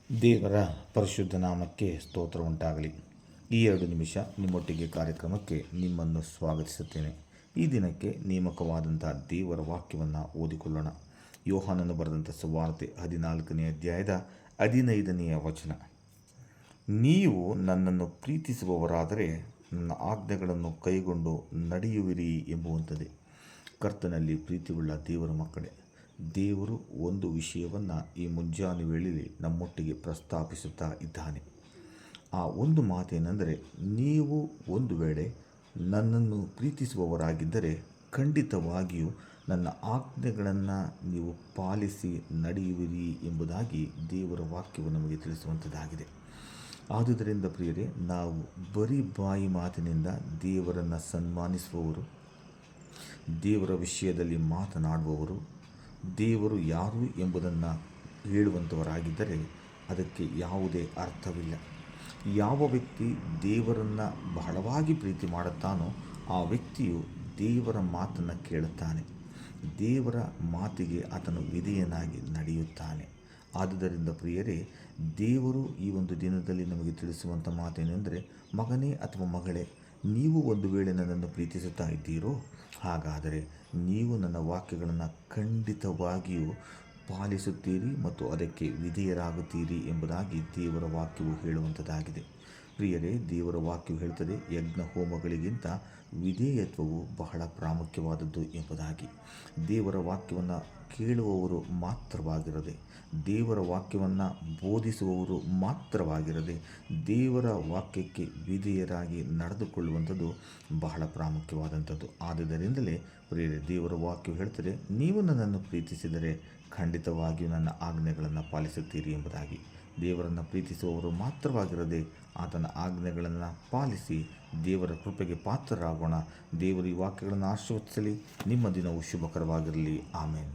ದೇವರ ಪರಿಶುದ್ಧ ನಾಮಕ್ಕೆ ಸ್ತೋತ್ರ ಉಂಟಾಗಲಿ. ಈ 2 ನಿಮಿಷ ನಿಮ್ಮೊಟ್ಟಿಗೆ ಕಾರ್ಯಕ್ರಮಕ್ಕೆ ನಿಮ್ಮನ್ನು ಸ್ವಾಗತಿಸುತ್ತೇನೆ. ಈ ದಿನಕ್ಕೆ ನೇಮಕವಾದಂಥ ದೇವರ ವಾಕ್ಯವನ್ನು ಓದಿಕೊಳ್ಳೋಣ. ಯೋಹಾನನು ಬರೆದಂಥ ಸುವಾರ್ತೆ 14ನೇ ಅಧ್ಯಾಯದ 15ನೆಯ ವಚನ. ನೀವು ನನ್ನನ್ನು ಪ್ರೀತಿಸುವವರಾದರೆ ನನ್ನ ಆಜ್ಞೆಗಳನ್ನು ಕೈಗೊಂಡು ನಡೆಯುವಿರಿ ಎಂಬುವಂಥದ್ದೇ. ಕರ್ತನಲ್ಲಿ ಪ್ರೀತಿಯುಳ್ಳ ದೇವರ ಮಕ್ಕಳೇ, ದೇವರು ಒಂದು ವಿಷಯವನ್ನು ಈ ಮುಂಜಾನೆ ವೇಳೆಯಲ್ಲಿ ನಮ್ಮೊಟ್ಟಿಗೆ ಪ್ರಸ್ತಾಪಿಸುತ್ತಾ ಇದ್ದಾನೆ. ಆ ಒಂದು ಮಾತೇನೆಂದರೆ, ನೀವು ಒಂದು ವೇಳೆ ನನ್ನನ್ನು ಪ್ರೀತಿಸುವವರಾಗಿದ್ದರೆ ಖಂಡಿತವಾಗಿಯೂ ನನ್ನ ಆಜ್ಞೆಗಳನ್ನು ನೀವು ಪಾಲಿಸಿ ನಡೆಯುವಿರಿ ಎಂಬುದಾಗಿ ದೇವರ ವಾಕ್ಯವು ನಮಗೆ ತಿಳಿಸುವಂಥದ್ದಾಗಿದೆ. ಆದುದರಿಂದ ಪ್ರಿಯರೇ, ನಾವು ಬರೀ ಬಾಯಿ ಮಾತಿನಿಂದ ದೇವರನ್ನು ಸನ್ಮಾನಿಸುವವರು, ದೇವರ ವಿಷಯದಲ್ಲಿ ಮಾತನಾಡುವವರು, ದೇವರು ಯಾರು ಎಂಬುದನ್ನು ಹೇಳುವಂಥವರಾಗಿದ್ದರೆ ಅದಕ್ಕೆ ಯಾವುದೇ ಅರ್ಥವಿಲ್ಲ. ಯಾವ ವ್ಯಕ್ತಿ ದೇವರನ್ನು ಬಹಳವಾಗಿ ಪ್ರೀತಿ ಮಾಡುತ್ತಾನೋ ಆ ವ್ಯಕ್ತಿಯು ದೇವರ ಮಾತನ್ನು ಕೇಳುತ್ತಾನೆ, ದೇವರ ಮಾತಿಗೆ ಆತನು ವಿಧೇಯನಾಗಿ ನಡೆಯುತ್ತಾನೆ. ಆದುದರಿಂದ ಪ್ರಿಯರೇ, ದೇವರು ಈ ಒಂದು ದಿನದಲ್ಲಿ ನಮಗೆ ತಿಳಿಸುವಂಥ ಮಾತೇನೆಂದರೆ, ಮಗನೇ ಅಥವಾ ಮಗಳೇ, ನೀವು ಒಂದು ವೇಳೆ ನನ್ನನ್ನು ಪ್ರೀತಿಸುತ್ತಾ ಇದ್ದೀರೋ ಹಾಗಾದರೆ ನೀವು ನನ್ನ ವಾಕ್ಯಗಳನ್ನು ಖಂಡಿತವಾಗಿಯೂ ಪಾಲಿಸುತ್ತೀರಿ ಮತ್ತು ಅದಕ್ಕೆ ವಿಧೇಯರಾಗುತ್ತೀರಿ ಎಂಬುದಾಗಿ ದೇವರ ವಾಕ್ಯವು ಹೇಳುವಂಥದ್ದಾಗಿದೆ. ಪ್ರಿಯರೇ, ದೇವರ ವಾಕ್ಯವು ಹೇಳ್ತದೆ, ಯಜ್ಞ ಹೋಮಗಳಿಗಿಂತ ವಿಧೇಯತ್ವವು ಬಹಳ ಪ್ರಾಮುಖ್ಯವಾದದ್ದು ಎಂಬುದಾಗಿ. ದೇವರ ವಾಕ್ಯವನ್ನು ಕೇಳುವವರು ಮಾತ್ರವಾಗಿರದೆ, ದೇವರ ವಾಕ್ಯವನ್ನು ಬೋಧಿಸುವವರು ಮಾತ್ರವಾಗಿರದೆ, ದೇವರ ವಾಕ್ಯಕ್ಕೆ ವಿಧೇಯರಾಗಿ ನಡೆದುಕೊಳ್ಳುವಂಥದ್ದು ಬಹಳ ಪ್ರಾಮುಖ್ಯವಾದಂಥದ್ದು. ಆದುದರಿಂದಲೇ ಪ್ರಿಯರೇ, ದೇವರ ವಾಕ್ಯವು ಹೇಳ್ತದೆ, ನೀವು ನನ್ನನ್ನು ಪ್ರೀತಿಸಿದರೆ ಖಂಡಿತವಾಗಿಯೂ ನನ್ನ ಆಜ್ಞೆಗಳನ್ನು ಪಾಲಿಸುತ್ತೀರಿ ಎಂಬುದಾಗಿ. ದೇವರನ್ನು ಪ್ರೀತಿಸುವವರು ಮಾತ್ರವಾಗಿರದೆ ಆತನ ಆಜ್ಞೆಗಳನ್ನು ಪಾಲಿಸಿ ದೇವರ ಕೃಪೆಗೆ ಪಾತ್ರರಾಗೋಣ. ದೇವರು ಈ ವಾಕ್ಯಗಳನ್ನು ಆಶೀರ್ವದಿಸಲಿ. ನಿಮ್ಮ ದಿನವು ಶುಭಕರವಾಗಿರಲಿ. ಆಮೇನ್.